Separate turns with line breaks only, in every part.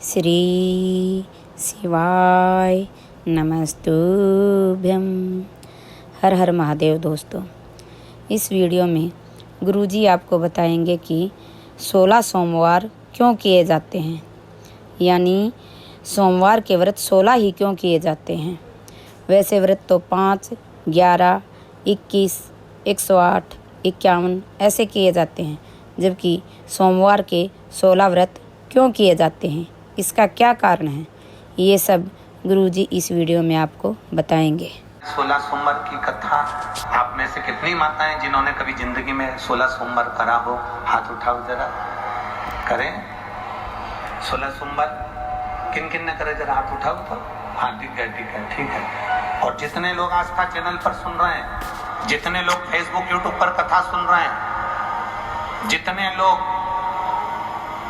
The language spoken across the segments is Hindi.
श्री शिवाय नमस्तुभ्यं। हर हर महादेव। दोस्तों, इस वीडियो में गुरुजी आपको बताएंगे कि 16 सोमवार क्यों किए जाते हैं, यानी सोमवार के व्रत 16 ही क्यों किए जाते हैं। वैसे व्रत तो 5, 11, 21, 108, 51 ऐसे किए जाते हैं, जबकि सोमवार के 16 व्रत क्यों किए जाते हैं, इसका क्या कारण है, ये सब गुरुजी इस वीडियो में आपको बताएंगे।
16 सोमवार की कथा। आप में से कितनी माताएं जिन्होंने कभी जिंदगी में 16 सोमवार करा हो, हाथ उठाओ जरा। करें 16 सोमवार किन किन ने करे, जरा हाथ उठाओ तो। हाँ, ठीक है। और जितने लोग आस्था चैनल पर सुन रहे हैं, जितने लोग फेसबुक यूट्यूब पर कथा सुन रहे हैं, जितने लोग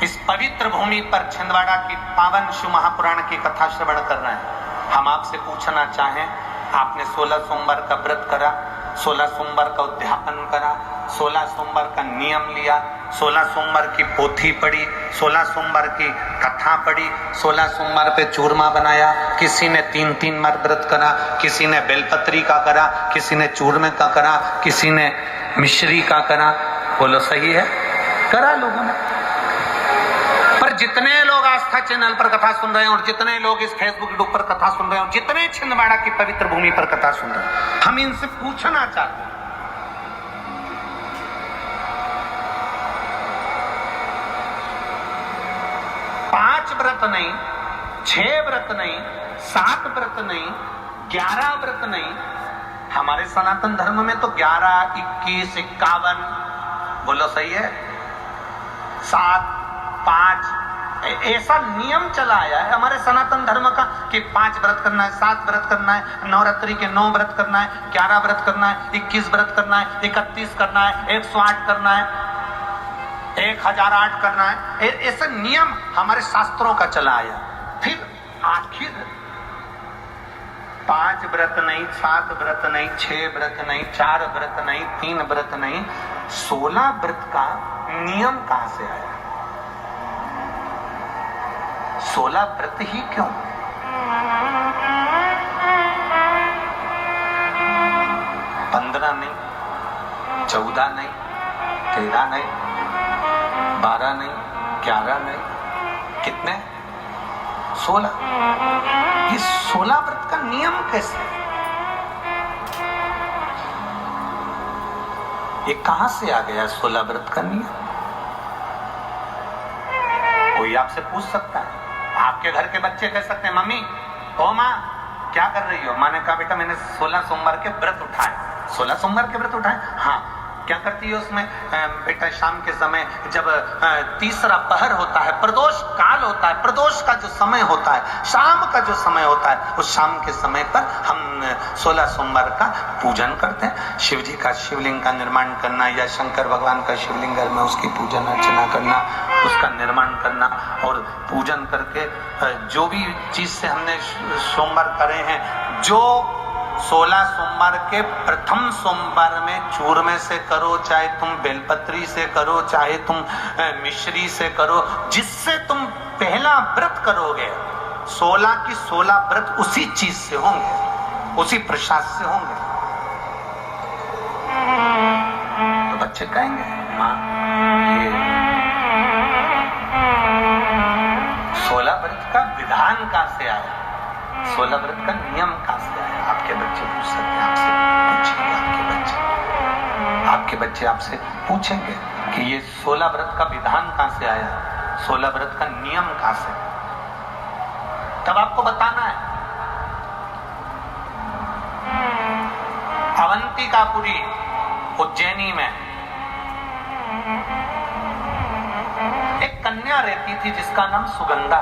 इस पवित्र भूमि पर छिंदवाड़ा की पावन शिव महापुराण की कथा श्रवण कर रहे हैं, हम आपसे पूछना चाहें, आपने 16 सोमवार का व्रत करा, 16 सोमवार का उद्यापन करा, 16 सोमवार का नियम लिया, 16 सोमवार की पोथी पढ़ी, 16 सोमवार की कथा पढ़ी, 16 सोमवार पे चूरमा बनाया, किसी ने 3 बार व्रत करा, किसी ने बेलपत्री का करा, किसी ने चूरमे का करा, किसी ने मिश्री का करा। बोलो सही है, करा लोगों ने। पर जितने लोग आस्था चैनल पर कथा सुन रहे हैं और जितने लोग इस फेसबुक यूट्यूब पर कथा सुन रहे हैं और जितने छिंदवाड़ा की पवित्र भूमि पर कथा सुन रहे हैं, हम इनसे पूछना चाहते हैं, पांच व्रत नहीं, 6 व्रत नहीं, 7 व्रत नहीं, 11 व्रत नहीं। हमारे सनातन धर्म में तो 11, 21, 51, बोलो सही है, 7, 5 ऐसा नियम चला आया है हमारे सनातन धर्म का कि 5 व्रत करना है, 7 व्रत करना है, नवरात्रि के 9 व्रत करना है, 11 व्रत करना है, 21 व्रत करना है, 31 करना है, 108 करना है, 1008 करना है। ऐसा नियम हमारे शास्त्रों का चला आया। फिर आखिर 5 व्रत नहीं, 7 व्रत नहीं, 6 व्रत नहीं, 4 व्रत नहीं, 3 व्रत नहीं, 16 व्रत का नियम कहां से आया? 16 व्रत ही क्यों? पंद्रह नहीं, 14 नहीं, 13 नहीं, 12 नहीं, 11 नहीं, कितने? 16। ये 16 व्रत का नियम कैसे? ये कहां से आ गया 16 व्रत का नियम? कोई आपसे पूछ सकता है। आपके घर के बच्चे कह सकते हैं, मम्मी ओ माँ क्या कर रही हो? माँ ने कहा, बेटा मैंने 16 सोमवार के व्रत उठाए। 16 सोमवार के व्रत उठाए? हाँ। क्या करती है उसमें? बेटा शाम के समय जब तीसरा पहर होता है, प्रदोष काल होता है, प्रदोष का जो समय होता है, शाम का जो समय होता है, उस शाम के समय पर हम 16 सोमवार का पूजन करते हैं। शिव जी का शिवलिंग का निर्माण करना या शंकर भगवान का शिवलिंग घर में उसकी पूजन अर्चना करना, उसका निर्माण करना और पूजन करके जो भी चीज से हमने सोमवार करे हैं, जो 16 सोमवार के प्रथम सोमवार में चूरमे से करो, चाहे तुम बेलपत्री से करो, चाहे तुम मिश्री से करो, जिससे तुम पहला व्रत करोगे, 16 की 16 व्रत उसी चीज से होंगे, उसी प्रसाद से होंगे। तो बच्चे कहेंगे, माँ ये 16 व्रत का विधान कहां से आया, 16 व्रत का नियम कहां से आया? आपके बच्चे पूछ सकते हैं, आपसे पूछेंगे। आपके बच्चे आपसे पूछेंगे कि ये 16 व्रत का विधान कहां से आया, 16 व्रत का नियम कहां से? तब आपको बताना है। अवंतिकापुरी उज्जैनी में एक कन्या रहती थी जिसका नाम सुगंधा।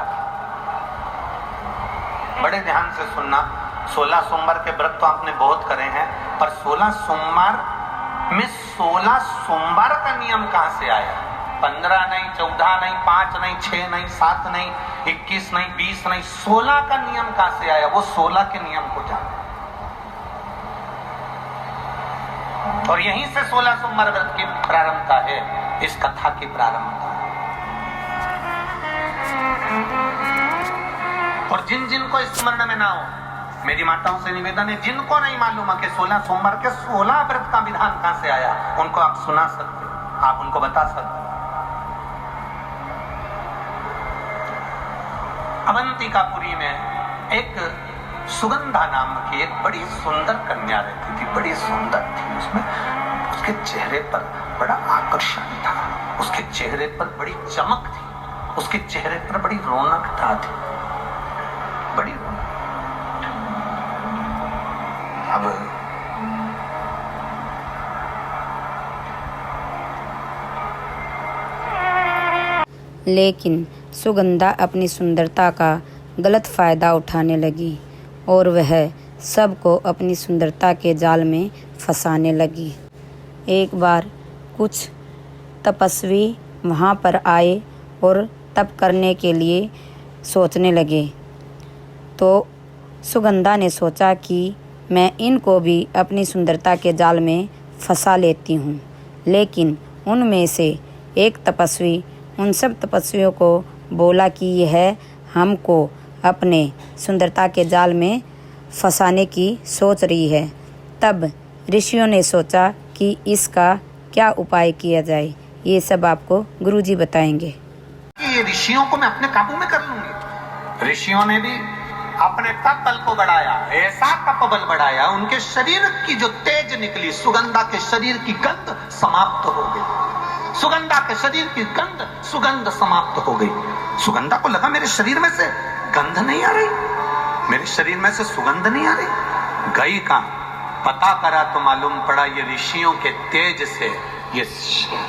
बड़े ध्यान से सुनना, 16 सोमवार के व्रत तो आपने बहुत करे हैं, पर 16 सोमवार में 16 सोमवार का नियम कहां से आया? 15 नहीं, 14 नहीं, 5 नहीं, 6 नहीं, 7 नहीं, 21 नहीं, 20 नहीं, 16 का नियम कहां से आया? वो 16 के नियम को जाने। और यहीं से 16 सोमवार व्रत की प्रारंभता है, इस कथा की प्रारंभता है। और जिन जिन को स्मरण में ना हो, मेरी माताओं से निवेदन है, जिनको नहीं मालूम है कि 16 सोमवार के 16 व्रत का विधान कहां से आया, उनको आप सुना सकते, आप उनको बता सकते। अवंतिकापुरी में एक सुगंधा नाम की एक बड़ी सुंदर कन्या रहती थी, बड़ी सुंदर थी। उसमें उसके चेहरे पर बड़ा आकर्षण था, उसके चेहरे पर बड़ी चमक थी, उसके चेहरे पर बड़ी रौनकता थी, बड़ी रौनक। अब
लेकिन सुगंधा अपनी सुंदरता का गलत फ़ायदा उठाने लगी और वह सबको अपनी सुंदरता के जाल में फंसाने लगी। एक बार कुछ तपस्वी वहाँ पर आए और तप करने के लिए सोचने लगे, तो सुगंधा ने सोचा कि मैं इनको भी अपनी सुंदरता के जाल में फंसा लेती हूँ। लेकिन उनमें से एक तपस्वी उन सब तपस्वियों को बोला कि यह हमको अपने सुंदरता के जाल में फंसाने की सोच रही है। तब ऋषियों ने सोचा कि इसका क्या उपाय किया जाए। ये सब आपको गुरुजी बताएंगे।
ये ऋषियों को मैं अपने काबू में कर लूंगी। ऋषियों ने भी अपने तप बल को बढ़ाया, ऐसा तप बल बढ़ाया, उनके शरीर की जो तेज निकली, सुगंधा के शरीर की गंध समाप्त हो गई। सुगंधा के शरीर की सुगंध समाप्त हो गई। सुगंधा को लगा मेरे शरीर में से गंध नहीं आ रही, मेरे शरीर में से सुगंध नहीं आ रही। गई कहां, पता करा तो मालूम पड़ा ये ऋषियों के तेज से ये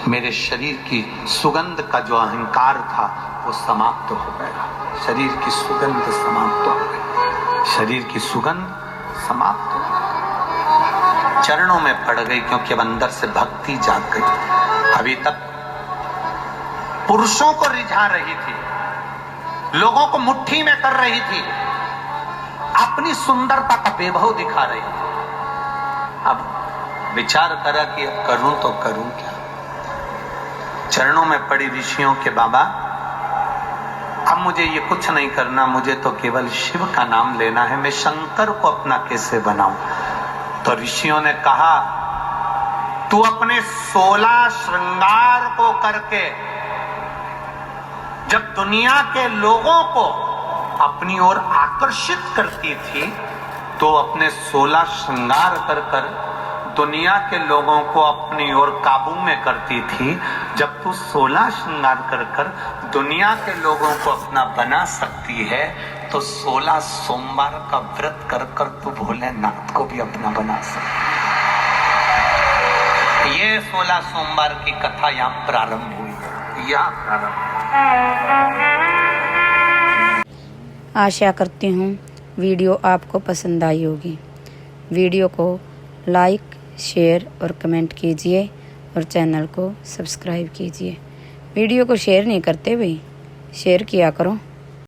मेरे शरीर की सुगंध का जो अहंकार था वो समाप्त हो गया। शरीर की सुगंध समाप्त हो गई, शरीर की सुगंध समाप्त हो गई। चरणों में पड़ गई, क्योंकि अब अंदर से भक्ति जाग गई। अभी तक पुरुषों को रिझा रही थी, लोगों को मुट्ठी में कर रही थी, अपनी सुंदरता का वैभव दिखा रही थी। अब विचार करा कि अब करूं तो करूं क्या। चरणों में पड़ी ऋषियों के, बाबा अब मुझे ये कुछ नहीं करना, मुझे तो केवल शिव का नाम लेना है, मैं शंकर को अपना कैसे बनाऊं। तो ऋषियों ने कहा तू अपने 16 श्रृंगार को करके जब दुनिया के लोगों को अपनी ओर आकर्षित करती थी, तो अपने 16 श्रृंगार कर कर दुनिया के लोगों को अपनी ओर काबू में करती थी। जब तू 16 श्रृंगार कर कर दुनिया के लोगों को अपना बना सकती है, तो 16 सोमवार का व्रत कर कर तू भोलेनाथ को भी अपना बना सकती है। ये 16 सोमवार की कथा यहाँ प्रारंभ हुई, यहाँ प्रारंभ।
आशा करती हूँ वीडियो आपको पसंद आई होगी। वीडियो को लाइक, शेयर और कमेंट कीजिए और चैनल को सब्सक्राइब कीजिए। वीडियो को शेयर नहीं करते भाई, शेयर किया करो।